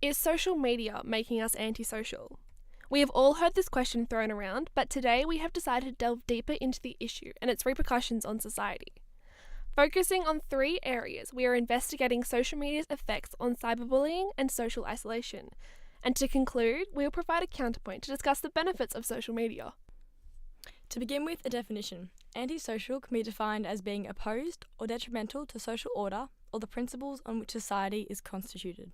Is social media making us antisocial? We have all heard this question thrown around, but today we have decided to delve deeper into the issue and its repercussions on society. Focusing on three areas, we are investigating social media's effects on cyberbullying and social isolation. And to conclude, we will provide a counterpoint to discuss the benefits of social media. To begin with, a definition. Antisocial can be defined as being opposed or detrimental to social order or the principles on which society is constituted.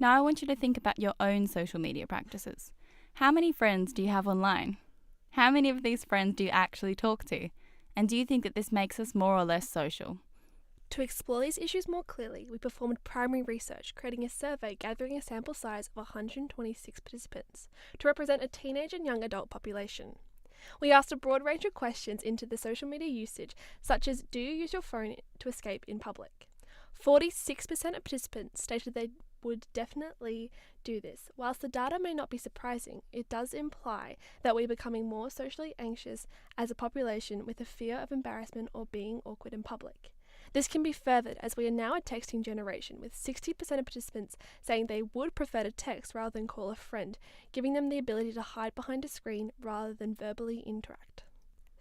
Now I want you to think about your own social media practices. How many friends do you have online? How many of these friends do you actually talk to? And do you think that this makes us more or less social? To explore these issues more clearly, we performed primary research, creating a survey gathering a sample size of 126 participants to represent a teenage and young adult population. We asked a broad range of questions into the social media usage, such as, do you use your phone to escape in public? 46% of participants stated they would definitely do this. Whilst the data may not be surprising, it does imply that we're becoming more socially anxious as a population with a fear of embarrassment or being awkward in public. This can be furthered as we are now a texting generation, with 60% of participants saying they would prefer to text rather than call a friend, giving them the ability to hide behind a screen rather than verbally interact.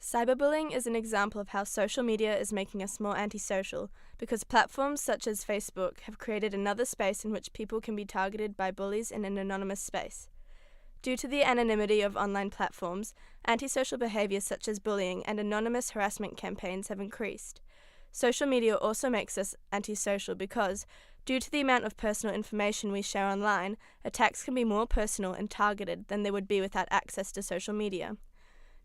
Cyberbullying is an example of how social media is making us more antisocial, because platforms such as Facebook have created another space in which people can be targeted by bullies in an anonymous space. Due to the anonymity of online platforms, antisocial behaviour such as bullying and anonymous harassment campaigns have increased. Social media also makes us antisocial because, due to the amount of personal information we share online, attacks can be more personal and targeted than they would be without access to social media.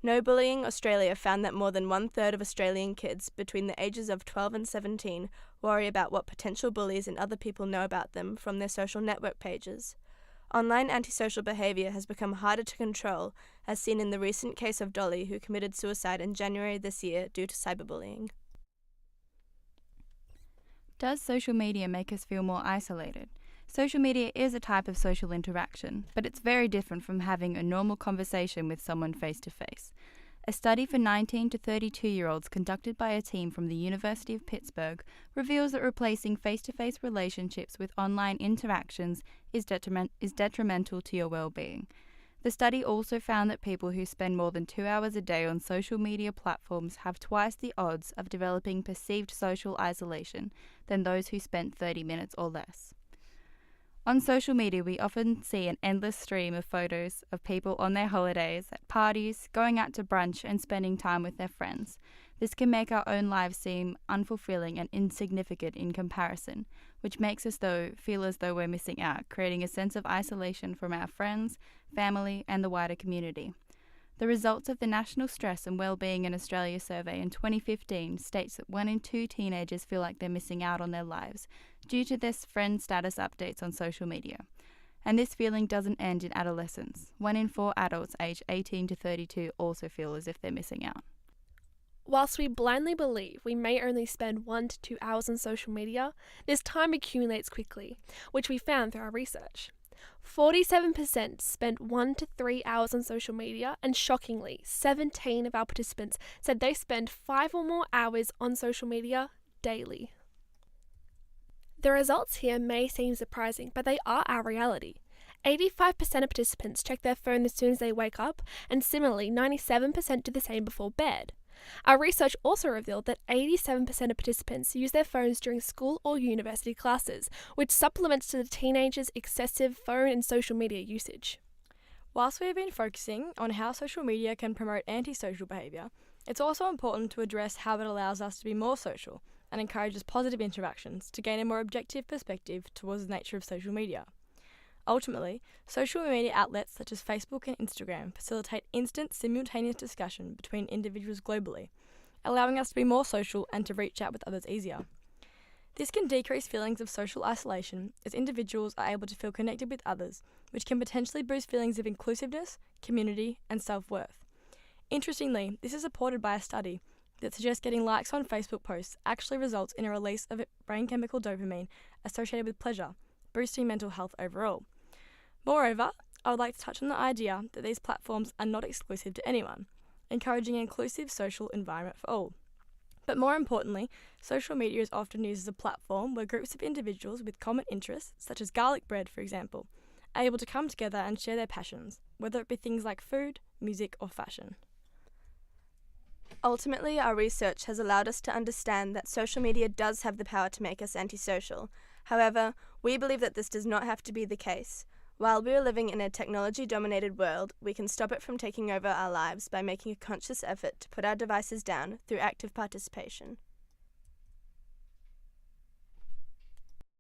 No Bullying Australia found that more than 1/3 of Australian kids between the ages of 12 and 17 worry about what potential bullies and other people know about them from their social network pages. Online antisocial behaviour has become harder to control, as seen in the recent case of Dolly, who committed suicide in January this year due to cyberbullying. Does social media make us feel more isolated? Social media is a type of social interaction, but it's very different from having a normal conversation with someone face to face. A study for 19 to 32-year-olds conducted by a team from the University of Pittsburgh reveals that replacing face-to-face relationships with online interactions is detrimental to your well-being. The study also found that people who spend more than 2 hours a day on social media platforms have twice the odds of developing perceived social isolation than those who spent 30 minutes or less. On social media, we often see an endless stream of photos of people on their holidays, at parties, going out to brunch and spending time with their friends. This can make our own lives seem unfulfilling and insignificant in comparison, which makes us feel as though we're missing out, creating a sense of isolation from our friends, family and the wider community. The results of the National Stress and Wellbeing in Australia survey in 2015 states that 1 in 2 teenagers feel like they're missing out on their lives due to their friend status updates on social media. And this feeling doesn't end in adolescence. 1 in 4 adults aged 18 to 32 also feel as if they're missing out. Whilst we blindly believe we may only spend 1 to 2 hours on social media, this time accumulates quickly, which we found through our research. 47% spent 1 to 3 hours on social media, and shockingly, 17 of our participants said they spend 5 or more hours on social media daily. The results here may seem surprising, but they are our reality. 85% of participants check their phone as soon as they wake up, and similarly, 97% do the same before bed. Our research also revealed that 87% of participants use their phones during school or university classes, which supplements to the teenagers' excessive phone and social media usage. Whilst we have been focusing on how social media can promote antisocial behaviour, it's also important to address how it allows us to be more social and encourages positive interactions to gain a more objective perspective towards the nature of social media. Ultimately, social media outlets such as Facebook and Instagram facilitate instant, simultaneous discussion between individuals globally, allowing us to be more social and to reach out with others easier. This can decrease feelings of social isolation as individuals are able to feel connected with others, which can potentially boost feelings of inclusiveness, community, and self-worth. Interestingly, this is supported by a study that suggests getting likes on Facebook posts actually results in a release of brain chemical dopamine associated with pleasure, boosting mental health overall. Moreover, I would like to touch on the idea that these platforms are not exclusive to anyone, encouraging an inclusive social environment for all. But more importantly, social media is often used as a platform where groups of individuals with common interests, such as garlic bread for example, are able to come together and share their passions, whether it be things like food, music or fashion. Ultimately, our research has allowed us to understand that social media does have the power to make us antisocial. However, we believe that this does not have to be the case. While we are living in a technology-dominated world, we can stop it from taking over our lives by making a conscious effort to put our devices down through active participation.